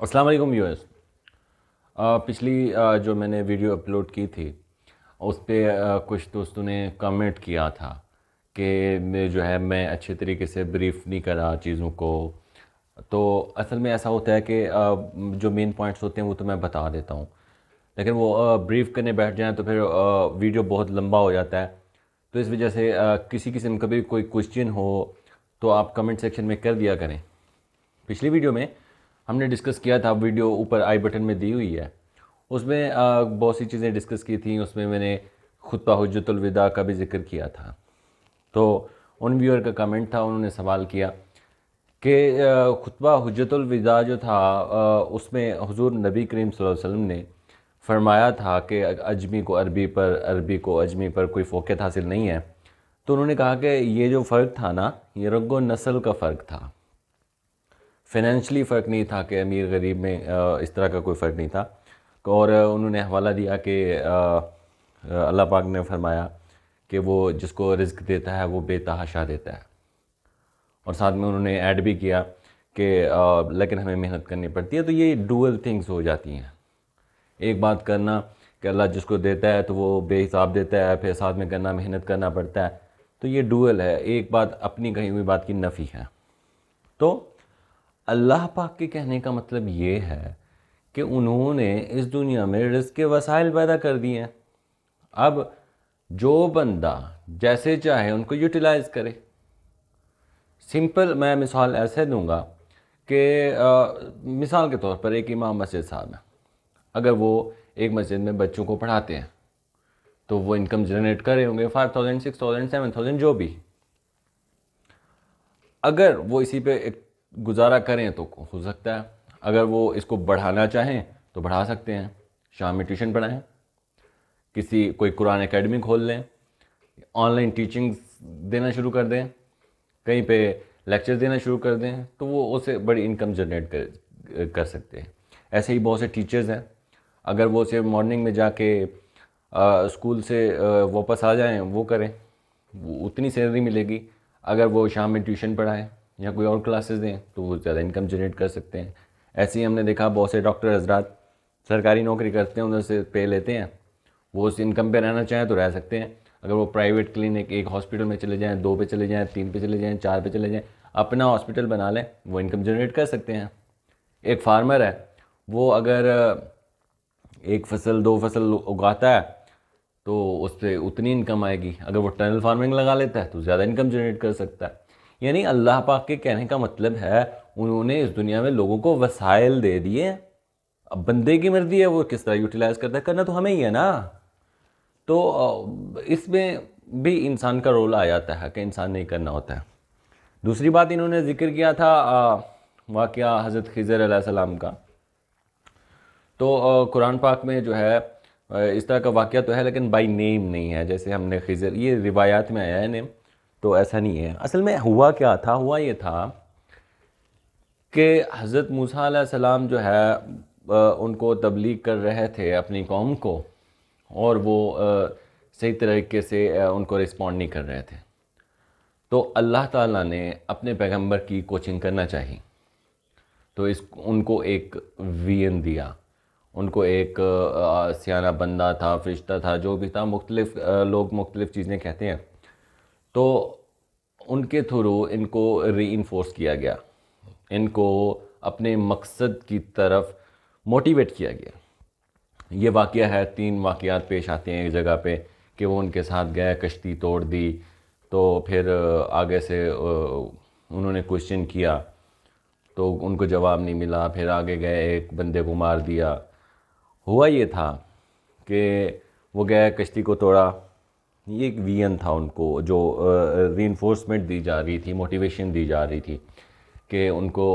السلام علیکم ویورز۔ پچھلی جو میں نے ویڈیو اپلوڈ کی تھی اس پہ کچھ دوستوں نے کمنٹ کیا تھا کہ میں اچھے طریقے سے بریف نہیں کرا چیزوں کو۔ تو اصل میں ایسا ہوتا ہے کہ جو مین پوائنٹس ہوتے ہیں وہ تو میں بتا دیتا ہوں، لیکن وہ بریف کرنے بیٹھ جائیں تو پھر ویڈیو بہت لمبا ہو جاتا ہے۔ تو اس وجہ سے کسی قسم کا بھی کوئی کوشچن ہو تو آپ کمنٹ سیکشن میں کر دیا کریں۔ پچھلی ویڈیو میں ہم نے ڈسکس کیا تھا، ویڈیو اوپر آئی بٹن میں دی ہوئی ہے، اس میں بہت سی چیزیں ڈسکس کی تھیں۔ اس میں نے خطبہ حجت الوداع کا بھی ذکر کیا تھا۔ تو ان ویور کا کمنٹ تھا، انہوں نے سوال کیا کہ خطبہ حجت الوداع جو تھا اس میں حضور نبی کریم صلی اللہ علیہ وسلم نے فرمایا تھا کہ اجمی کو عربی پر، عربی کو اجمی پر کوئی فوقیت حاصل نہیں ہے۔ تو انہوں نے کہا کہ یہ جو فرق تھا نا، یہ رنگ و نسل کا فرق تھا، فائنینشلی فرق نہیں تھا کہ امیر غریب میں اس طرح کا کوئی فرق نہیں تھا۔ اور انہوں نے حوالہ دیا کہ اللہ پاک نے فرمایا کہ وہ جس کو رزق دیتا ہے وہ بے تحاشا دیتا ہے، اور ساتھ میں انہوں نے ایڈ بھی کیا کہ لیکن ہمیں محنت کرنی پڑتی ہے۔ تو یہ ڈوئل تھنگز ہو جاتی ہیں، ایک بات کرنا کہ اللہ جس کو دیتا ہے تو وہ بے حساب دیتا ہے، پھر ساتھ میں کرنا محنت کرنا پڑتا ہے، تو یہ ڈوئل ہے، ایک بات اپنی کہی ہوئی بات کی نفی ہے۔ تو اللہ پاک کے کہنے کا مطلب یہ ہے کہ انہوں نے اس دنیا میں رزق کے وسائل پیدا کر دیے ہیں، اب جو بندہ جیسے چاہے ان کو یوٹیلائز کرے۔ سمپل میں مثال ایسے دوں گا کہ مثال کے طور پر ایک امام مسجد صاحب ہیں، اگر وہ ایک مسجد میں بچوں کو پڑھاتے ہیں تو وہ انکم جنریٹ کر رہے ہوں گے 5000 6000 7000 جو بھی۔ اگر وہ اسی پہ ایک گزارا کریں تو ہو سکتا ہے، اگر وہ اس کو بڑھانا چاہیں تو بڑھا سکتے ہیں، شام میں ٹیوشن پڑھائیں، کوئی قرآن اکیڈمی کھول لیں، آن لائن ٹیچنگ دینا شروع کر دیں، کہیں پہ لیکچر دینا شروع کر دیں، تو وہ اسے بڑی انکم جنریٹ کر سکتے ہیں۔ ایسے ہی بہت سے ٹیچرز ہیں، اگر وہ صرف مارننگ میں جا کے اسکول سے واپس آ جائیں وہ کریں، وہ اتنی سیلری ملے گی۔ اگر وہ شام میں ٹیوشن پڑھائیں یا کوئی اور کلاسز دیں تو وہ زیادہ انکم جنریٹ کر سکتے ہیں۔ ایسے ہی ہم نے دیکھا بہت سے ڈاکٹر حضرات سرکاری نوکری کرتے ہیں، انہوں سے پے لیتے ہیں، وہ اس انکم پہ رہنا چاہیں تو رہ سکتے ہیں۔ اگر وہ پرائیویٹ کلینک ایک ہاسپٹل میں چلے جائیں، 2 پہ چلے جائیں، 3 پہ چلے جائیں، 4 پہ چلے جائیں، اپنا ہاسپٹل بنا لیں، وہ انکم جنریٹ کر سکتے ہیں۔ ایک فارمر ہے، وہ اگر ایک فصل 2 فصل اگاتا ہے تو اس سے اتنی انکم آئے گی، اگر وہ ٹنل فارمنگ لگا لیتا ہے تو زیادہ انکم جنریٹ کر سکتا ہے۔ یعنی اللہ پاک کے کہنے کا مطلب ہے انہوں نے اس دنیا میں لوگوں کو وسائل دے دیے، اب بندے کی مرضی ہے وہ کس طرح یوٹیلائز کرتا ہے، کرنا تو ہمیں ہی ہے نا۔ تو اس میں بھی انسان کا رول آ جاتا ہے کہ انسان نہیں کرنا ہوتا ہے۔ دوسری بات انہوں نے ذکر کیا تھا واقعہ حضرت خضر علیہ السلام کا۔ تو قرآن پاک میں اس طرح کا واقعہ تو ہے لیکن بائی نیم نہیں ہے، جیسے ہم نے خضر، یہ روایات میں آیا ہے نیم، تو ایسا نہیں ہے۔ اصل میں ہوا کیا تھا، ہوا یہ تھا کہ حضرت موسیٰ علیہ السلام ان کو تبلیغ کر رہے تھے اپنی قوم کو، اور وہ صحیح طریقے سے ان کو رسپونڈ نہیں کر رہے تھے۔ تو اللہ تعالیٰ نے اپنے پیغمبر کی کوچنگ کرنا چاہی، تو ان کو ایک وین دیا، ان کو ایک سیانہ بندہ تھا، فرشتہ تھا، جو بھی تھا، مختلف لوگ مختلف چیزیں کہتے ہیں، تو ان کے تھرو ان کو ری انفورس کیا گیا، ان کو اپنے مقصد کی طرف موٹیویٹ کیا گیا۔ یہ واقعہ ہے، 3 واقعات پیش آتے ہیں ایک جگہ پہ کہ وہ ان کے ساتھ گئے، کشتی توڑ دی، تو پھر آگے سے انہوں نے کوشچن کیا تو ان کو جواب نہیں ملا، پھر آگے گئے ایک بندے کو مار دیا۔ ہوا یہ تھا کہ وہ گئے، کشتی کو توڑا، یہ ایک وین تھا ان کو، جو ری انفورسمنٹ دی جا رہی تھی، موٹیویشن دی جا رہی تھی کہ ان کو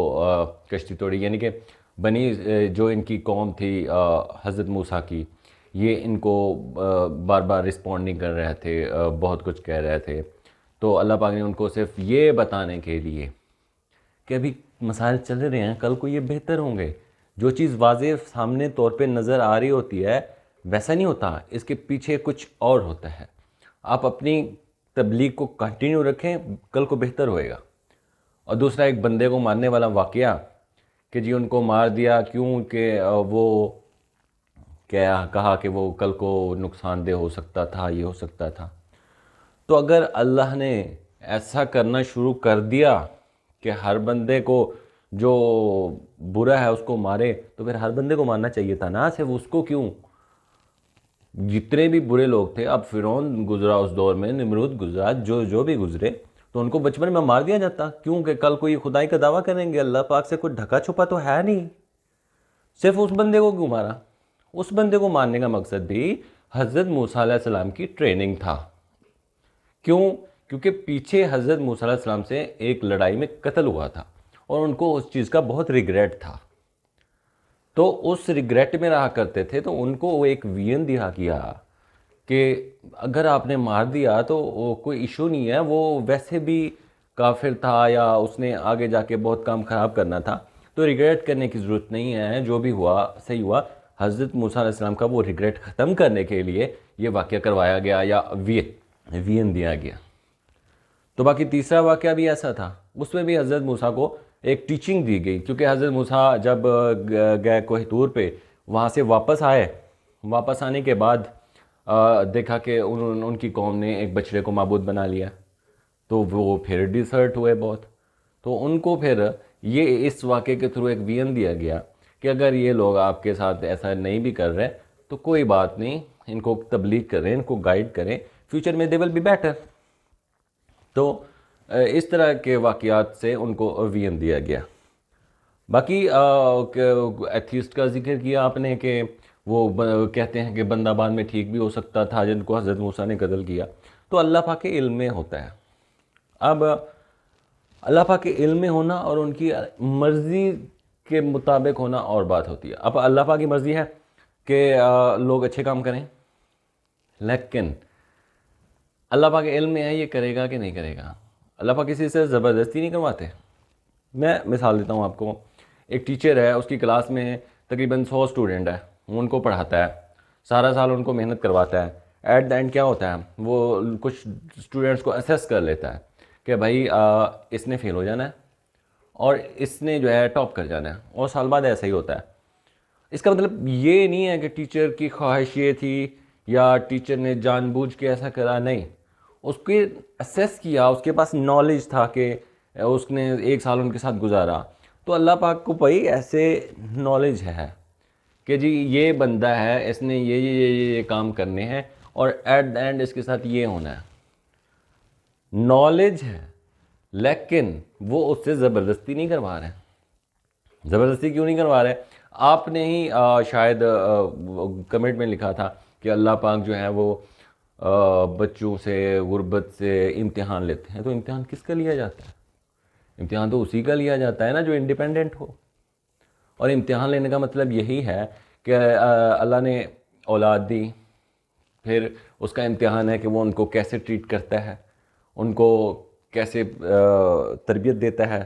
کشتی توڑی، یعنی کہ جو ان کی قوم تھی حضرت موسیٰ کی، یہ ان کو بار بار رسپونڈ نہیں کر رہے تھے، بہت کچھ کہہ رہے تھے۔ تو اللہ پاک نے ان کو صرف یہ بتانے کے لیے کہ ابھی مسائل چل رہے ہیں، کل کو یہ بہتر ہوں گے۔ جو چیز واضح سامنے طور پہ نظر آ رہی ہوتی ہے ویسا نہیں ہوتا، اس کے پیچھے کچھ اور ہوتا ہے۔ آپ اپنی تبلیغ کو کنٹینیو رکھیں، کل کو بہتر ہوئے گا۔ اور دوسرا ایک بندے کو مارنے والا واقعہ کہ جی ان کو مار دیا کیوں کہ وہ کیا کہا کہ وہ کل کو نقصان دہ ہو سکتا تھا، یہ ہو سکتا تھا. تو اگر اللہ نے ایسا کرنا شروع کر دیا کہ ہر بندے کو جو برا ہے اس کو مارے، تو پھر ہر بندے کو مارنا چاہیے تھا نا، صرف اس کو کیوں؟ جتنے بھی برے لوگ تھے، اب فرعون گزرا اس دور میں، نمرود گزرا، جو بھی گزرے، تو ان کو بچپن میں مار دیا جاتا، کیونکہ کل کوئی خدائی کا دعویٰ کریں گے، اللہ پاک سے کوئی ڈھکا چھپا تو ہے نہیں. صرف اس بندے کو کیوں مارا؟ اس بندے کو مارنے کا مقصد بھی حضرت موسیٰ علیہ السلام کی ٹریننگ تھا. کیوں؟ کیونکہ پیچھے حضرت موسیٰ علیہ السلام سے ایک لڑائی میں قتل ہوا تھا اور ان کو اس چیز کا بہت ریگریٹ تھا. تو اس ریگریٹ میں رہا کرتے تھے، تو ان کو وہ ایک وین دیا کیا کہ اگر آپ نے مار دیا تو کوئی ایشو نہیں ہے، وہ ویسے بھی کافر تھا یا اس نے آگے جا کے بہت کام خراب کرنا تھا، تو ریگریٹ کرنے کی ضرورت نہیں ہے، جو بھی ہوا صحیح ہوا. حضرت موسیٰ علیہ السلام کا وہ ریگریٹ ختم کرنے کے لیے یہ واقعہ کروایا گیا یا وین دیا گیا. تو باقی تیسرا واقعہ بھی ایسا تھا، اس میں بھی حضرت موسیٰ کو ایک ٹیچنگ دی گئی، کیونکہ حضرت موسیٰ جب گئے کوہ طور پہ، وہاں سے واپس آئے، واپس آنے کے بعد دیکھا کہ ان کی قوم نے ایک بچڑے کو معبود بنا لیا، تو وہ پھر ڈسہرٹ ہوئے بہت. تو ان کو پھر یہ اس واقعے کے تھرو ایک وین دیا گیا کہ اگر یہ لوگ آپ کے ساتھ ایسا نہیں بھی کر رہے تو کوئی بات نہیں، ان کو تبلیغ کریں، ان کو گائیڈ کریں، فیوچر میں دے ول بی بیٹر. تو اس طرح کے واقعات سے ان کو وین دیا گیا. باقی ایتھیسٹ کا ذکر کیا آپ نے کہ وہ کہتے ہیں کہ بندہ بعد میں ٹھیک بھی ہو سکتا تھا جن کو حضرت موسیٰ نے قتل کیا. تو اللہ پاک کے علم میں ہوتا ہے. اب اللہ پاک کے علم میں ہونا اور ان کی مرضی کے مطابق ہونا اور بات ہوتی ہے. اب اللہ پاک کی مرضی ہے کہ لوگ اچھے کام کریں، لیکن اللہ پاک کے علم میں ہے یہ کرے گا کہ نہیں کرے گا. اللہ پاک کسی سے زبردستی نہیں کرواتے. میں مثال دیتا ہوں آپ کو. ایک ٹیچر ہے، اس کی کلاس میں تقریباً 100 اسٹوڈنٹ ہے، وہ ان کو پڑھاتا ہے، سارا سال ان کو محنت کرواتا ہے. ایٹ دا اینڈ کیا ہوتا ہے، وہ کچھ اسٹوڈنٹس کو اسیس کر لیتا ہے کہ بھائی اس نے فیل ہو جانا ہے اور اس نے جو ہے ٹاپ کر جانا ہے، اور سال بعد ایسا ہی ہوتا ہے. اس کا مطلب یہ نہیں ہے کہ ٹیچر کی خواہش یہ تھی یا ٹیچر نے جان بوجھ کے ایسا کرا، نہیں. اس کے اسیس کیا، اس کے پاس نالج تھا کہ اس نے ایک سال ان کے ساتھ گزارا، تو اللہ پاک کو بھائی ایسے نالج ہے کہ جی یہ بندہ ہے، اس نے یہ کام کرنے ہیں اور ایٹ دا اینڈ اس کے ساتھ یہ ہونا ہے. نالج ہے، لیکن وہ اس سے زبردستی نہیں کروا رہے. زبردستی کیوں نہیں کروا رہے؟ آپ نے ہی شاید کمنٹ میں لکھا تھا کہ اللہ پاک جو ہے وہ بچوں سے، غربت سے امتحان لیتے ہیں. تو امتحان کس کا لیا جاتا ہے؟ امتحان تو اسی کا لیا جاتا ہے نا جو انڈیپینڈنٹ ہو. اور امتحان لینے کا مطلب یہی ہے کہ اللہ نے اولاد دی، پھر اس کا امتحان ہے کہ وہ ان کو کیسے ٹریٹ کرتا ہے، ان کو کیسے تربیت دیتا ہے،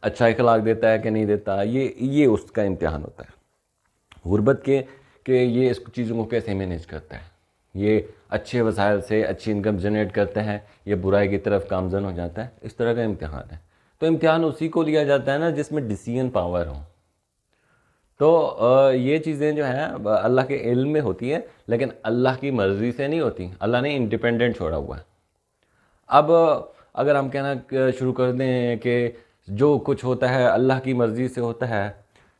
اچھا اخلاق دیتا ہے کہ نہیں دیتا. یہ اس کا امتحان ہوتا ہے غربت کے، کہ یہ اس چیزوں کو کیسے مینیج کرتا ہے، یہ اچھے وسائل سے اچھی انکم جنریٹ کرتا ہے، یہ برائی کی طرف گامزن ہو جاتا ہے. اس طرح کا امتحان ہے. تو امتحان اسی کو لیا جاتا ہے نا جس میں ڈیسیژن پاور ہو. تو یہ چیزیں جو ہیں اللہ کے علم میں ہوتی ہیں، لیکن اللہ کی مرضی سے نہیں ہوتی. اللہ نے انڈیپینڈنٹ چھوڑا ہوا ہے. اب اگر ہم کہنا شروع کر دیں کہ جو کچھ ہوتا ہے اللہ کی مرضی سے ہوتا ہے،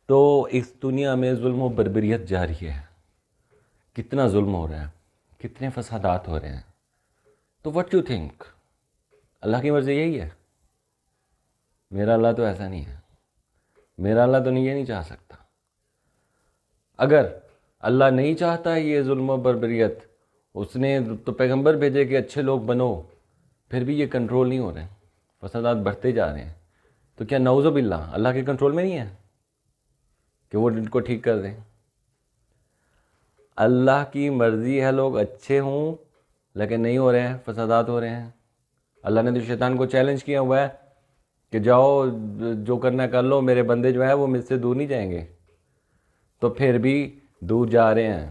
تو اس دنیا میں ظلم و بربریت جاری ہے. کتنا ظلم ہو رہا ہے، کتنے فسادات ہو رہے ہیں. تو وٹ یو تھنک، اللہ کی مرضی یہی ہے؟ میرا اللہ تو ایسا نہیں ہے. میرا اللہ تو یہ نہیں چاہ سکتا. اگر اللہ نہیں چاہتا ہے یہ ظلم و بربریت، اس نے تو پیغمبر بھیجے کہ اچھے لوگ بنو، پھر بھی یہ کنٹرول نہیں ہو رہے ہیں، فسادات بڑھتے جا رہے ہیں. تو کیا نعوذ باللہ اللہ کے کنٹرول میں نہیں ہے کہ وہ ان کو ٹھیک کر دیں؟ اللہ کی مرضی ہے لوگ اچھے ہوں، لیکن نہیں ہو رہے ہیں، فسادات ہو رہے ہیں. اللہ نے تو شیطان کو چیلنج کیا ہوا ہے کہ جاؤ جو کرنا کر لو، میرے بندے جو ہیں وہ مجھ سے دور نہیں جائیں گے. تو پھر بھی دور جا رہے ہیں.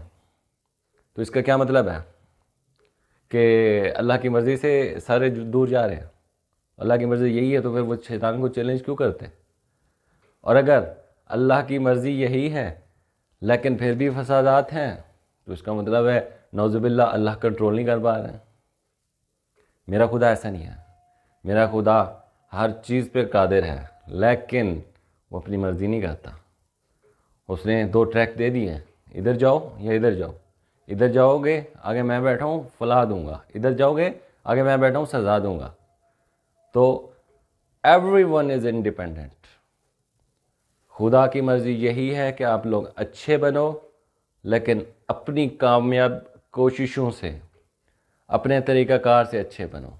تو اس کا کیا مطلب ہے کہ اللہ کی مرضی سے سارے دور جا رہے ہیں؟ اللہ کی مرضی یہی ہے تو پھر وہ شیطان کو چیلنج کیوں کرتے؟ اور اگر اللہ کی مرضی یہی ہے لیکن پھر بھی فسادات ہیں تو اس کا مطلب ہے نعوذ باللہ اللہ کنٹرول نہیں کر پا رہے ہیں۔ میرا خدا ایسا نہیں ہے، میرا خدا ہر چیز پہ قادر ہے لیکن وہ اپنی مرضی نہیں کرتا۔ اس نے 2 ٹریک دے دیے ہیں، ادھر جاؤ یا ادھر جاؤ، ادھر جاؤ گے آگے میں بیٹھا ہوں فلاح دوں گا، ادھر جاؤ گے آگے میں بیٹھا ہوں سزا دوں گا۔ تو ایوری ون از انڈیپینڈنٹ۔ خدا کی مرضی یہی ہے کہ آپ لوگ اچھے بنو لیکن اپنی کامیاب کوششوں سے، اپنے طریقہ کار سے اچھے بنو،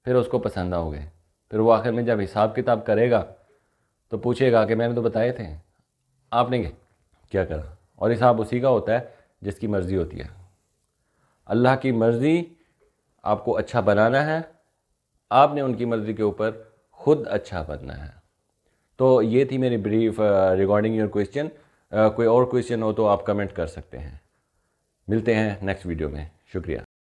پھر اس کو پسند آؤ گے۔ پھر وہ آخر میں جب حساب کتاب کرے گا تو پوچھے گا کہ میں نے تو بتائے تھے، آپ نے کیا کرا؟ اور حساب اسی کا ہوتا ہے جس کی مرضی ہوتی ہے۔ اللہ کی مرضی آپ کو اچھا بنانا ہے، آپ نے ان کی مرضی کے اوپر خود اچھا بننا ہے۔ تو یہ تھی میری بریف ریگارڈنگ یور کویسچن۔ کوئی اور کویسچن ہو تو آپ کمنٹ کر سکتے ہیں۔ ملتے ہیں نیکسٹ ویڈیو میں، شکریہ۔